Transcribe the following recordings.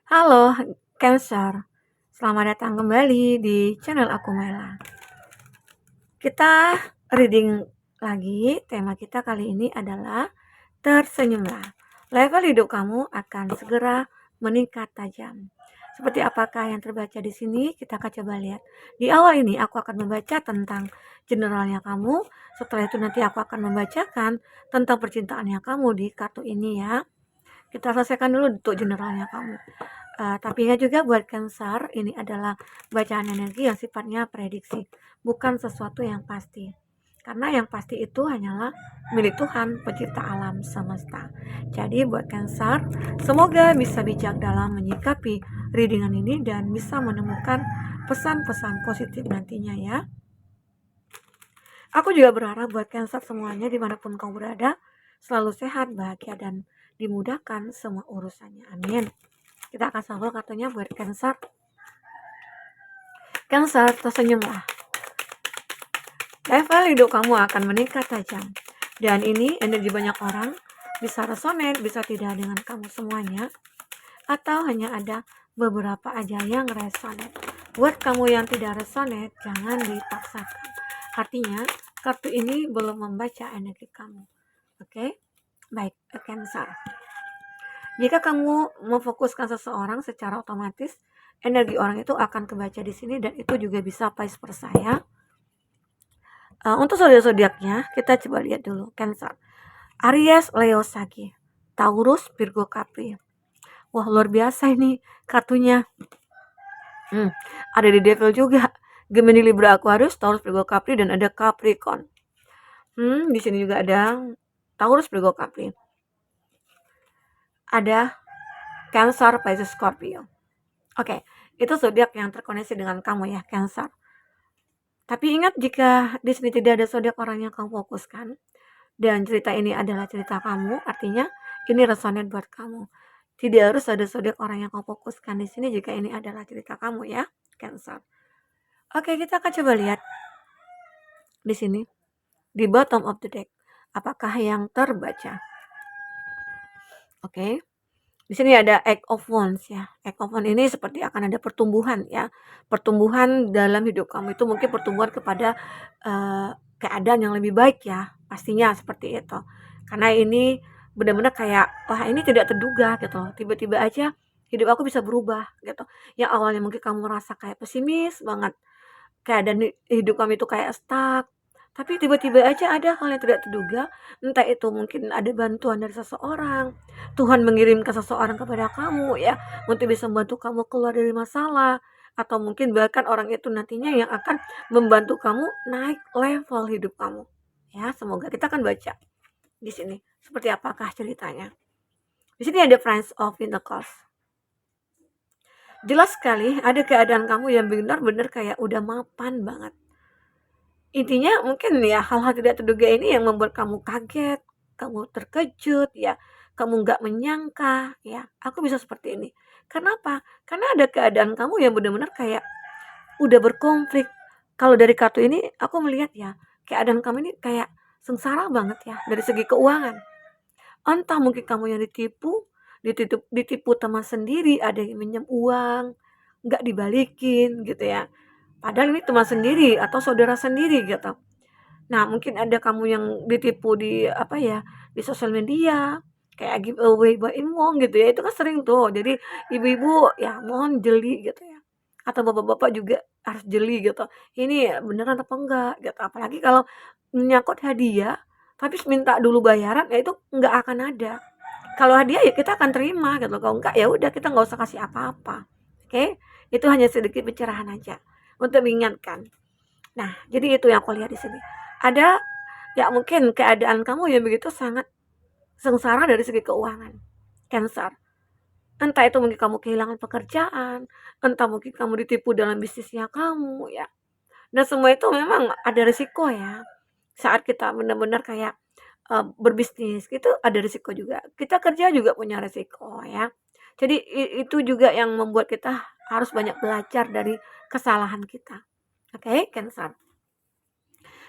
Halo, Cancer. Selamat datang kembali di channel aku Mela. Kita reading lagi. Tema kita kali ini adalah tersenyumlah. Level hidup kamu akan segera meningkat tajam. Seperti apakah yang terbaca di sini? Kita akan coba lihat. Di awal ini aku akan membaca tentang generalnya kamu. Setelah itu nanti aku akan membacakan tentang percintaannya kamu di kartu ini ya. Kita selesaikan dulu untuk generalnya kamu. Tapi ingat juga buat Cancer, ini adalah bacaan energi yang sifatnya prediksi, bukan sesuatu yang pasti. Karena yang pasti itu hanyalah milik Tuhan, pencipta alam semesta. Jadi buat Cancer, semoga bisa bijak dalam menyikapi readingan ini dan bisa menemukan pesan-pesan positif nantinya ya. Aku juga berharap buat Cancer semuanya dimanapun kau berada, selalu sehat, bahagia, dan dimudahkan semua urusannya. Amin. Kita akan sambal kartunya buat Cancer. Cancer, tersenyumlah. Level hidup kamu akan meningkat tajam. Dan ini energi banyak orang, bisa resonate, bisa tidak dengan kamu semuanya. Atau hanya ada beberapa aja yang resonate. Buat kamu yang tidak resonate, jangan dipaksakan. Artinya, kartu ini belum membaca energi kamu. Oke? Baik, Cancer. Jika kamu memfokuskan seseorang secara otomatis, energi orang itu akan kebaca di sini dan itu juga bisa vice versa ya. Untuk zodiak-zodiaknya kita coba lihat dulu. Cancer, Aries, Leo, Sagi, Taurus, Virgo, Capri. Wah, luar biasa ini kartunya. Ada di Devil juga. Gemini, Libra, Aquarius, Taurus, Virgo, Capri, dan ada Capricorn. Di sini juga ada Taurus, Virgo, Capri. Ada Cancer, Pisces, Scorpio. Oke, itu zodiak yang terkoneksi dengan kamu ya, Cancer. Tapi ingat, jika di sini tidak ada zodiak orang yang kamu fokuskan dan cerita ini adalah cerita kamu, artinya ini resonate buat kamu. Tidak harus ada zodiak orang yang kamu fokuskan di sini jika ini adalah cerita kamu ya, Cancer. Oke, kita akan coba lihat di sini di bottom of the deck apakah yang terbaca. Oke. Di sini ada Eight of Wands ya. Eight of Wands ini seperti akan ada pertumbuhan ya. Pertumbuhan dalam hidup kamu itu mungkin pertumbuhan kepada keadaan yang lebih baik ya. Pastinya seperti itu. Karena ini benar-benar kayak, wah ini tidak terduga gitu. Tiba-tiba aja hidup aku bisa berubah gitu. Yang awalnya mungkin kamu merasa kayak pesimis banget. Keadaan hidup kamu itu kayak stuck. Tapi tiba-tiba aja ada hal yang tidak terduga, entah itu mungkin ada bantuan dari seseorang, Tuhan mengirimkan seseorang kepada kamu ya, untuk bisa membantu kamu keluar dari masalah, atau mungkin bahkan orang itu nantinya yang akan membantu kamu naik level hidup kamu. Ya, semoga kita akan baca di sini seperti apakah ceritanya. Di sini ada Prince of Pentacles. Jelas sekali ada keadaan kamu yang benar-benar kayak udah mapan banget. Intinya mungkin ya hal-hal tidak terduga ini yang membuat kamu kaget, kamu terkejut ya, kamu nggak menyangka ya, aku bisa seperti ini. Kenapa? Karena ada keadaan kamu yang benar-benar kayak udah berkonflik. Kalau dari kartu ini aku melihat ya, keadaan kamu ini kayak sengsara banget ya dari segi keuangan. Entah mungkin kamu yang ditipu, ditipu teman sendiri, ada yang minjem uang, nggak dibalikin gitu ya. Padahal ini teman sendiri atau saudara sendiri gitu. Nah, mungkin ada kamu yang ditipu di apa ya, di sosial media, kayak giveaway by Imong gitu ya, itu kan sering tuh. Jadi ibu-ibu ya mohon jeli gitu ya. Atau bapak-bapak juga harus jeli gitu. Ini beneran apa enggak gitu. Apalagi kalau menyangkut hadiah, tapi minta dulu bayaran, ya itu nggak akan ada. Kalau hadiah ya kita akan terima gitu. Kalau enggak ya udah kita nggak usah kasih apa-apa. Oke? Itu hanya sedikit pencerahan aja untuk mengingatkan. Nah, jadi itu yang aku lihat di sini. Ada ya mungkin keadaan kamu yang begitu sangat sengsara dari segi keuangan. Cancer. Entah itu mungkin kamu kehilangan pekerjaan, entah mungkin kamu ditipu dalam bisnisnya kamu ya. Dan semua itu memang ada risiko ya. Saat kita benar-benar kayak berbisnis, itu ada risiko juga. Kita kerja juga punya risiko ya. Jadi itu juga yang membuat kita harus banyak belajar dari kesalahan kita. Oke, Cancer.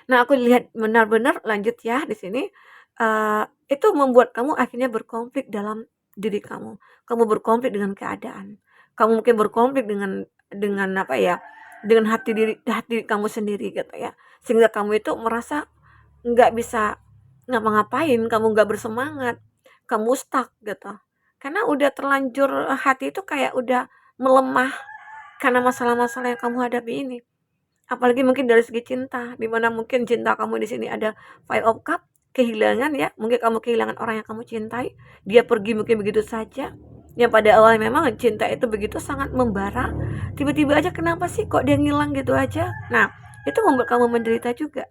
Nah, aku lihat benar-benar lanjut ya di sini, itu membuat kamu akhirnya berkonflik dalam diri kamu. Kamu berkonflik dengan keadaan. kamu mungkin berkonflik dengan apa ya, dengan hati kamu sendiri gitu ya. Sehingga kamu itu merasa nggak bisa ngapa-ngapain, kamu nggak bersemangat, kamu stuck gitu. Karena udah terlanjur hati itu kayak udah melemah karena masalah-masalah yang kamu hadapi ini. Apalagi mungkin dari segi cinta, di mana mungkin cinta kamu di sini ada Five of Cup, kehilangan ya, mungkin kamu kehilangan orang yang kamu cintai, dia pergi mungkin begitu saja. Yang pada awalnya memang cinta itu begitu sangat membara, tiba-tiba aja kenapa sih kok dia ngilang gitu aja. Nah, itu membuat kamu menderita juga.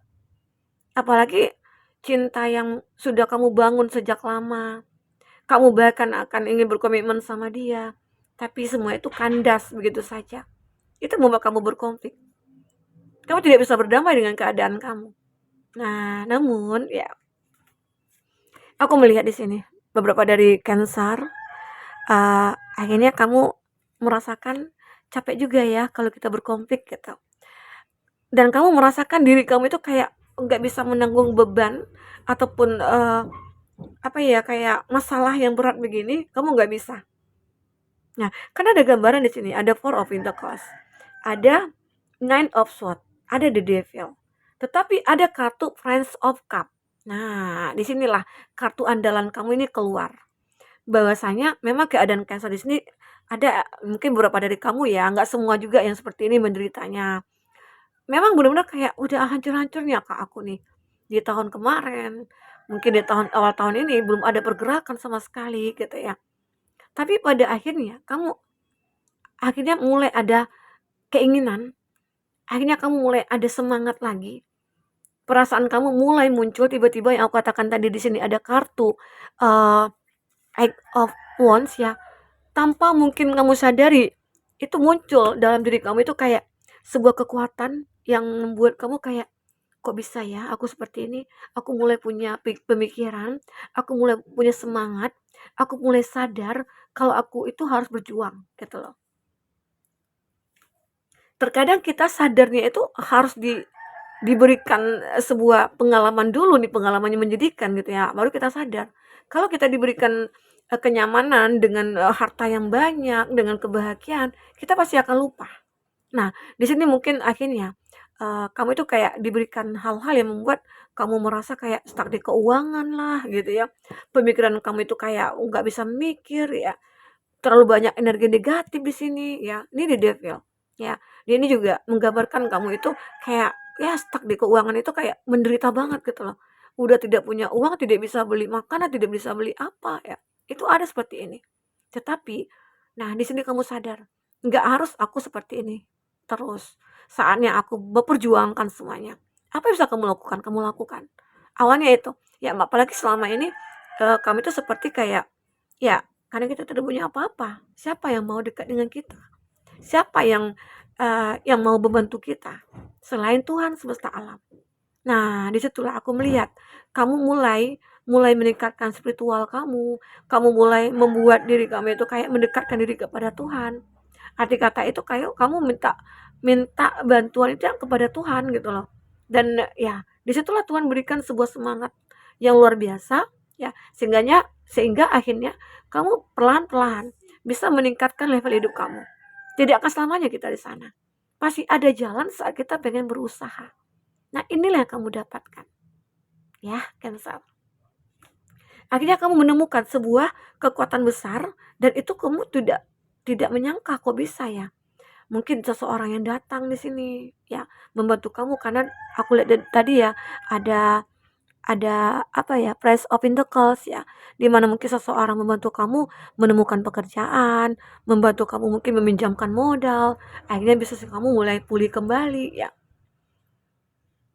Apalagi cinta yang sudah kamu bangun sejak lama, kamu bahkan akan ingin berkomitmen sama dia, tapi semua itu kandas begitu saja. Itu membuat kamu berkonflik. Kamu tidak bisa berdamai dengan keadaan kamu. Nah, namun ya, aku melihat di sini beberapa dari Cancer, akhirnya kamu merasakan capek juga ya kalau kita berkonflik gitu. Dan kamu merasakan diri kamu itu kayak nggak bisa menanggung beban ataupun apa ya, kayak masalah yang berat begini, kamu nggak bisa. Nah, kan ada gambaran di sini, ada Four of Pentacles, ada Nine of Swords, ada The Devil. Tetapi ada kartu Prince of Cup. Nah, disinilah kartu andalan kamu ini keluar. Bahwasanya memang keadaan Cancer di sini ada mungkin beberapa dari kamu ya, nggak semua juga yang seperti ini menderitanya. Memang benar-benar kayak udah hancur-hancurnya Kak aku nih. Di tahun kemarin, mungkin di awal tahun ini belum ada pergerakan sama sekali gitu ya. Tapi pada akhirnya kamu akhirnya mulai ada keinginan, akhirnya kamu mulai ada semangat lagi. Perasaan kamu mulai muncul tiba-tiba yang aku katakan tadi di sini ada kartu uh, Eight of Wands ya. Tanpa mungkin kamu sadari, itu muncul dalam diri kamu itu kayak sebuah kekuatan yang membuat kamu kayak, kok bisa ya aku seperti ini? Aku mulai punya pemikiran, aku mulai punya semangat, aku mulai sadar kalau aku itu harus berjuang gitu loh. Terkadang kita sadarnya itu harus diberikan sebuah pengalaman dulu nih, pengalamannya menyedihkan gitu ya, baru kita sadar. Kalau kita diberikan kenyamanan dengan harta yang banyak, dengan kebahagiaan, kita pasti akan lupa. Nah, di sini mungkin akhirnya kamu itu kayak diberikan hal-hal yang membuat kamu merasa kayak stuck di keuangan lah gitu ya. Pemikiran kamu itu kayak nggak bisa mikir ya. Terlalu banyak energi negatif di sini ya. Ini the devil ya. Dia ini juga menggambarkan kamu itu kayak ya stuck di keuangan itu kayak menderita banget gitu loh. Udah tidak punya uang, tidak bisa beli makanan, tidak bisa beli apa ya. Itu ada seperti ini. Tetapi nah di sini kamu sadar, nggak harus aku seperti ini terus. Saatnya aku memperjuangkan semuanya. Apa yang bisa kamu lakukan? Kamu lakukan. Awalnya itu, ya apalagi selama ini kamu itu seperti kayak ya karena kita tidak punya apa-apa. Siapa yang mau dekat dengan kita? Siapa yang mau membantu kita selain Tuhan semesta alam? Nah, disitulah aku melihat kamu mulai meningkatkan spiritual kamu. Kamu mulai membuat diri kamu itu kayak mendekatkan diri kepada Tuhan. Arti kata itu kayak kamu minta minta bantuan itu yang kepada Tuhan gitu loh. Dan ya, disitulah Tuhan berikan sebuah semangat yang luar biasa ya, sehingga akhirnya kamu pelan-pelan bisa meningkatkan level hidup kamu. Tidak akan selamanya kita di sana. Pasti ada jalan saat kita pengen berusaha. Nah, inilah yang kamu dapatkan. Ya, Cancer. Akhirnya kamu menemukan sebuah kekuatan besar dan itu kamu tidak menyangka kok bisa ya. Mungkin seseorang yang datang di sini ya membantu kamu karena aku lihat tadi ya ada apa ya, Price of Pentacles ya, di mana mungkin seseorang membantu kamu menemukan pekerjaan, membantu kamu mungkin meminjamkan modal, akhirnya bisnis kamu mulai pulih kembali ya.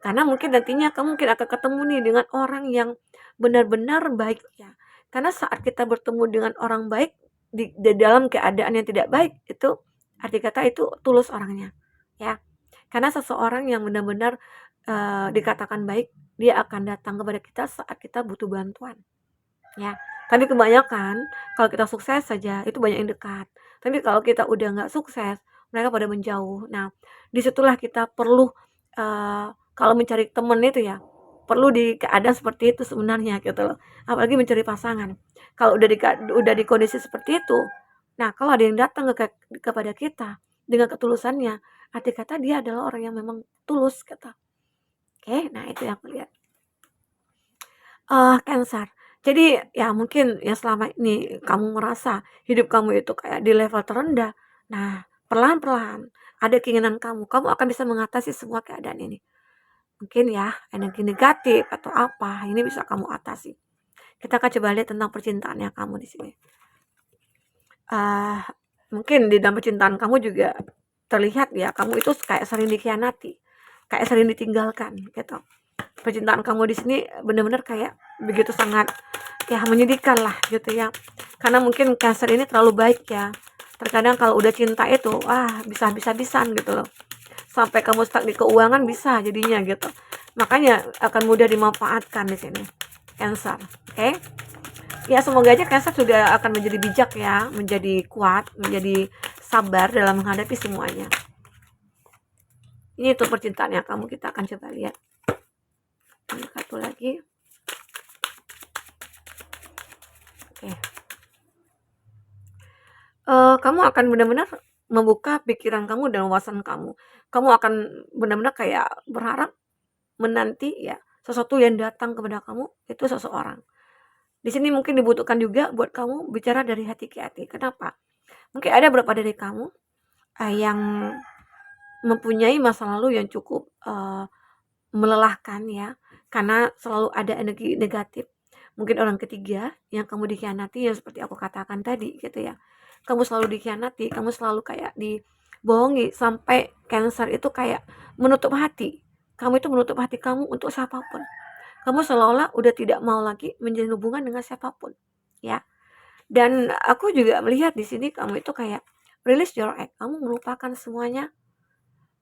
Karena mungkin nantinya kamu mungkin akan ketemu nih dengan orang yang benar-benar baik ya. Karena saat kita bertemu dengan orang baik di dalam keadaan yang tidak baik itu arti kata itu tulus orangnya ya. Karena seseorang yang benar-benar dikatakan baik dia akan datang kepada kita saat kita butuh bantuan ya. Tapi kebanyakan kalau kita sukses saja itu banyak yang dekat. Tapi kalau kita udah nggak sukses mereka pada menjauh. Nah disitulah kita perlu kalau mencari temen itu ya, perlu di keadaan seperti itu sebenarnya gitu loh. Apalagi mencari pasangan. Kalau udah di kondisi seperti itu, Nah, kalau ada yang datang kepada kita dengan ketulusannya, arti kata dia adalah orang yang memang tulus kata. Oke, nah itu yang aku lihat. Cancer. Jadi ya mungkin ya selama ini kamu merasa hidup kamu itu kayak di level terendah. Nah, perlahan-perlahan ada keinginan kamu akan bisa mengatasi semua keadaan ini. Mungkin ya energi negatif atau apa, ini bisa kamu atasi. Kita akan coba lihat tentang percintaannya kamu di sini. Mungkin di dalam percintaan kamu juga terlihat ya, kamu itu kayak sering dikhianati, kayak sering ditinggalkan gitu. Percintaan kamu di sini benar-benar kayak begitu sangat ya menyedihkan lah gitu ya. Karena mungkin Cancer ini terlalu baik ya. Terkadang kalau udah cinta itu, bisa habis-habisan gitu loh. Sampai kamu stuck di keuangan bisa jadinya gitu. Makanya akan mudah dimanfaatkan di sini. Cancer, oke? Ya semoga aja Cancer sudah akan menjadi bijak ya, menjadi kuat, menjadi sabar dalam menghadapi semuanya. Ini itu percintaan yang kamu, kita akan coba lihat. Ini satu lagi. Oke. Kamu akan benar-benar membuka pikiran kamu dan wawasan kamu. Kamu akan benar-benar kayak berharap menanti ya sesuatu yang datang kepada kamu itu seseorang. Di sini mungkin dibutuhkan juga buat kamu bicara dari hati ke hati. Kenapa? Mungkin ada beberapa dari kamu yang mempunyai masa lalu yang cukup melelahkan ya, karena selalu ada energi negatif. Mungkin orang ketiga yang kamu dikhianati yang seperti aku katakan tadi gitu ya. Kamu selalu dikhianati, kamu selalu kayak dibohongi sampai Cancer itu kayak menutup hati. Kamu itu menutup hati kamu untuk siapapun. Kamu seolah-olah udah tidak mau lagi menjalin hubungan dengan siapapun, ya. Dan aku juga melihat di sini kamu itu kayak release your ex, kamu melupakan semuanya.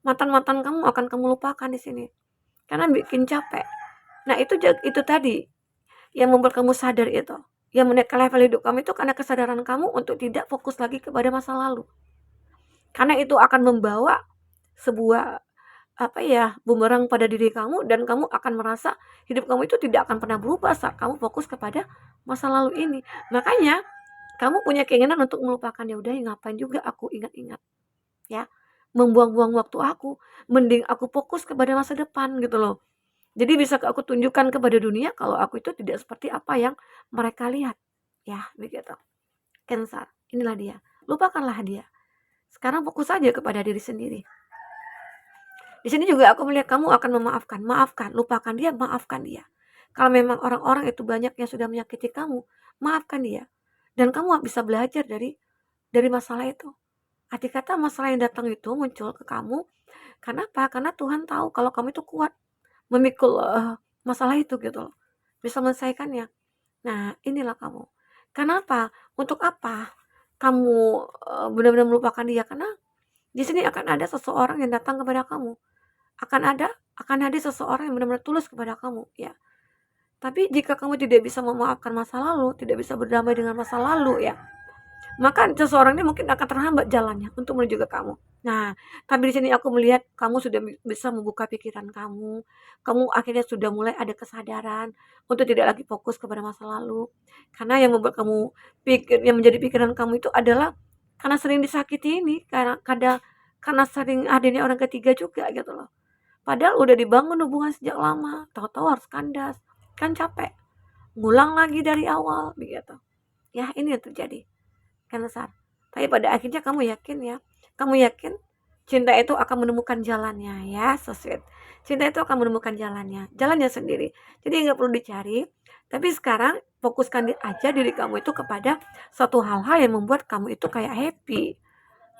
Mantan-mantan kamu akan kamu lupakan di sini. Karena bikin capek. Nah, itu tadi yang membuat kamu sadar itu. Yang menaikkan level hidup kamu itu karena kesadaran kamu untuk tidak fokus lagi kepada masa lalu. Karena itu akan membawa sebuah bumerang pada diri kamu dan kamu akan merasa hidup kamu itu tidak akan pernah berubah saat kamu fokus kepada masa lalu ini. Makanya kamu punya keinginan untuk melupakan, ya udah ngapain juga aku ingat-ingat ya, membuang-buang waktu aku, mending aku fokus kepada masa depan gitu loh. Jadi bisa aku tunjukkan kepada dunia kalau aku itu tidak seperti apa yang mereka lihat ya, begitu. Cancer, inilah dia, lupakanlah dia, sekarang fokus saja kepada diri sendiri. Di sini juga aku melihat kamu akan maafkan, lupakan dia, maafkan dia. Kalau memang orang-orang itu banyak yang sudah menyakiti kamu, maafkan dia. Dan kamu bisa belajar dari masalah itu. Arti kata masalah yang datang itu muncul ke kamu, kenapa? Karena Tuhan tahu kalau kamu itu kuat memikul masalah itu gitu loh. Bisa menyelesaikannya. Nah, inilah kamu. Kenapa? Untuk apa kamu benar-benar melupakan dia? Karena di sini akan ada seseorang yang datang kepada kamu. Akan ada seseorang yang benar-benar tulus kepada kamu ya. Tapi jika kamu tidak bisa memaafkan masa lalu, tidak bisa berdamai dengan masa lalu ya, maka seseorang ini mungkin akan terhambat jalannya untuk menuju ke kamu. Nah, tapi di sini aku melihat kamu sudah bisa membuka pikiran kamu. Kamu akhirnya sudah mulai ada kesadaran untuk tidak lagi fokus kepada masa lalu. Karena yang membuat kamu yang menjadi pikiran kamu itu adalah karena sering disakiti ini, karena sering hadirnya orang ketiga juga gitu loh. Padahal udah dibangun hubungan sejak lama, tahu-tahu harus kandas. Kan capek. Ngulang lagi dari awal begitu. Ya, ini yang terjadi. Cancer. Tapi pada akhirnya kamu yakin cinta itu akan menemukan jalannya ya, so sweet. Cinta itu akan menemukan jalannya sendiri. Jadi nggak perlu dicari. Tapi sekarang fokuskan aja diri kamu itu kepada suatu hal-hal yang membuat kamu itu kayak happy.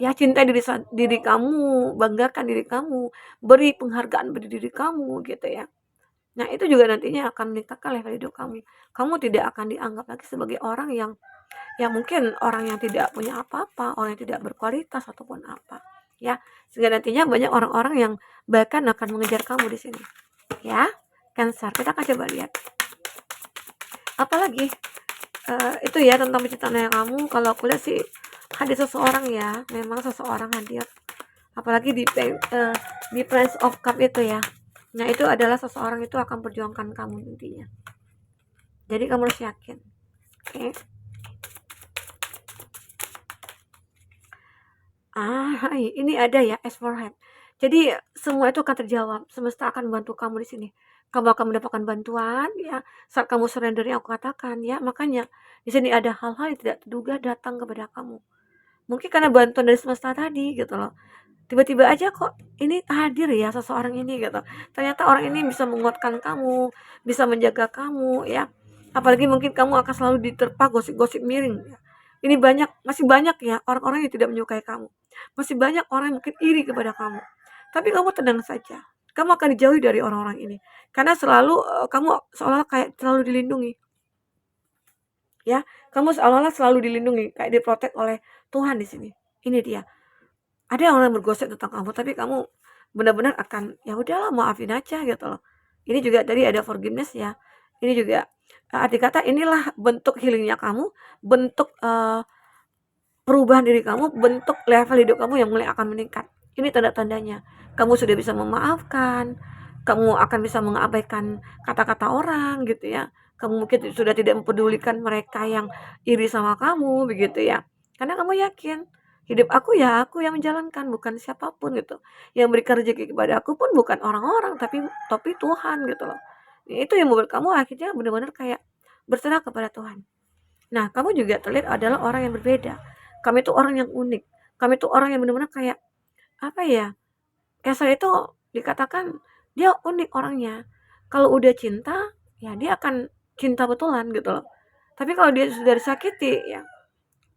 Ya, cinta diri kamu, banggakan diri kamu, beri penghargaan pada diri kamu gitu ya. Nah, itu juga nantinya akan meningkatkan level hidup kamu. Kamu tidak akan dianggap lagi sebagai orang yang mungkin orang yang tidak punya apa-apa, orang yang tidak berkualitas ataupun apa. Ya, sehingga nantinya banyak orang-orang yang bahkan akan mengejar kamu di sini. Ya, Cancer. Kita akan coba lihat. Apalagi itu ya tentang percintaan kamu. Kalau aku lihat sih hadir seseorang ya, memang seseorang hadir. Apalagi di Prince of Cup itu ya. Nah, itu adalah seseorang itu akan perjuangkan kamu nantinya. Jadi kamu harus yakin. Oke. Ini ada ya, ask for help. Jadi semua itu akan terjawab, semesta akan membantu kamu di sini. Kamu akan mendapatkan bantuan ya, saat kamu surrender yang aku katakan ya. Makanya di sini ada hal-hal yang tidak terduga datang kepada kamu. Mungkin karena bantuan dari semesta tadi gitu loh. Tiba-tiba aja kok ini hadir ya seseorang ini gitu. Ternyata orang ini bisa menguatkan kamu, bisa menjaga kamu ya. Apalagi mungkin kamu akan selalu diterpa gosip-gosip miring ya. Ini masih banyak ya orang-orang yang tidak menyukai kamu. Masih banyak orang yang mungkin iri kepada kamu. Tapi kamu tenang saja. Kamu akan dijauhi dari orang-orang ini. Karena selalu kamu seolah kayak selalu dilindungi. Ya, kamu seolah-olah selalu dilindungi, kayak diprotek oleh Tuhan di sini. Ini dia. Ada orang yang bergosip tentang kamu, tapi kamu benar-benar akan, ya udahlah maafin aja gitu loh. Ini juga tadi ada forgiveness ya. Ini juga arti kata inilah bentuk healingnya kamu, bentuk perubahan diri kamu, bentuk level hidup kamu yang mulai akan meningkat. Ini tanda-tandanya. Kamu sudah bisa memaafkan, kamu akan bisa mengabaikan kata-kata orang gitu ya. Kamu mungkin sudah tidak mempedulikan mereka yang iri sama kamu begitu ya. Karena kamu yakin hidup aku ya aku yang menjalankan, bukan siapapun gitu. Yang berikan rezeki kepada aku pun bukan orang-orang, tapi Tuhan gitu loh. Itu yang membuat kamu akhirnya benar-benar kayak berserah kepada Tuhan. Nah, kamu juga terlihat adalah orang yang berbeda. Kamu itu orang yang unik. Kamu itu orang yang benar-benar kayak apa ya? Kaisar itu dikatakan dia unik orangnya. Kalau udah cinta, ya dia akan cinta betulan gitu loh. Tapi kalau dia sudah disakiti, ya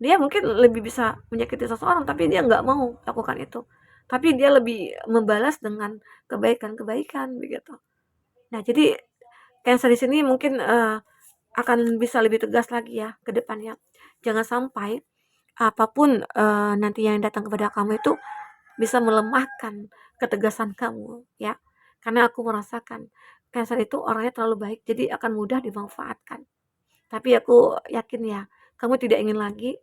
dia mungkin lebih bisa menyakiti seseorang, tapi dia nggak mau lakukan itu. Tapi dia lebih membalas dengan kebaikan-kebaikan begitu. Nah, jadi Cancer di sini mungkin akan bisa lebih tegas lagi ya ke depannya. Jangan sampai apapun nanti yang datang kepada kamu itu bisa melemahkan ketegasan kamu ya. Karena aku merasakan Cancer itu orangnya terlalu baik, jadi akan mudah dimanfaatkan. Tapi aku yakin ya, kamu tidak ingin lagi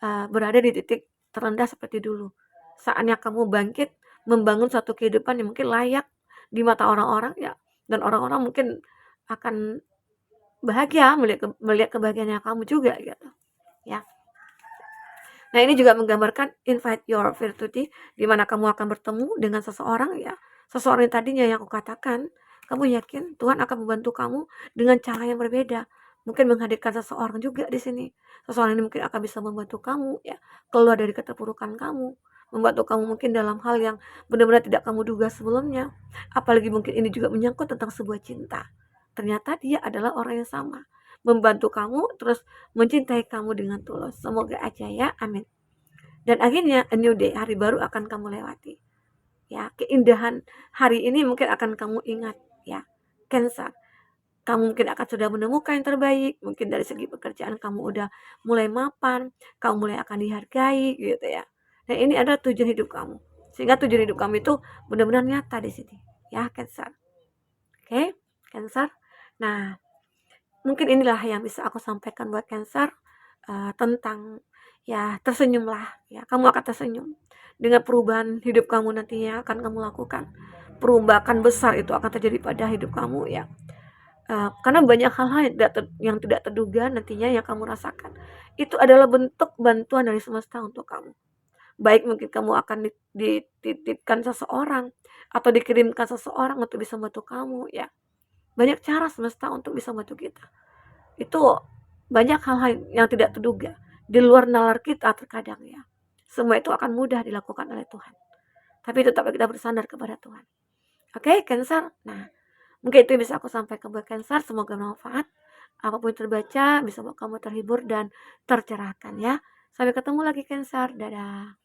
berada di titik terendah seperti dulu. Saatnya kamu bangkit, membangun satu kehidupan yang mungkin layak di mata orang-orang ya, dan orang-orang mungkin akan bahagia melihat kebahagiaannya kamu juga gitu ya. Nah, ini juga menggambarkan invite your virtude, di mana kamu akan bertemu dengan seseorang ya. Seseorang yang tadinya yang aku katakan, kamu yakin Tuhan akan membantu kamu dengan cara yang berbeda. Mungkin menghadirkan seseorang juga di sini. Seseorang ini mungkin akan bisa membantu kamu ya, keluar dari keterpurukan kamu. Membantu kamu mungkin dalam hal yang benar-benar tidak kamu duga sebelumnya. Apalagi mungkin ini juga menyangkut tentang sebuah cinta. Ternyata dia adalah orang yang sama. Membantu kamu, terus mencintai kamu dengan tulus. Semoga aja ya, amin. Dan akhirnya a new day, hari baru akan kamu lewati. Ya, keindahan hari ini mungkin akan kamu ingat ya. Cancer, kamu mungkin akan sudah menemukan yang terbaik, mungkin dari segi pekerjaan kamu udah mulai mapan, kamu mulai akan dihargai gitu ya. Dan ini adalah tujuan hidup kamu. Sehingga tujuan hidup kamu itu benar-benar nyata di sini. Ya, Cancer. Oke, Cancer. Nah, mungkin inilah yang bisa aku sampaikan buat Cancer tentang ya tersenyumlah ya, kamu akan tersenyum dengan perubahan hidup kamu nantinya akan kamu lakukan. Perubahan besar itu akan terjadi pada hidup kamu ya. Karena banyak hal-hal yang tidak terduga nantinya yang kamu rasakan. Itu adalah bentuk bantuan dari semesta untuk kamu. Baik mungkin kamu akan dititipkan seseorang atau dikirimkan seseorang untuk bisa membantu kamu ya. Banyak cara semesta untuk bisa membantu kita. Itu banyak hal-hal yang tidak terduga di luar nalar kita terkadang ya. Semua itu akan mudah dilakukan oleh Tuhan. Tapi tetap kita bersandar kepada Tuhan. Oke, Cancer. Nah, mungkin itu yang bisa aku sampaikan buat Cancer. Semoga bermanfaat. Apapun yang terbaca bisa buat kamu terhibur dan tercerahkan ya. Sampai ketemu lagi Cancer. Dadah.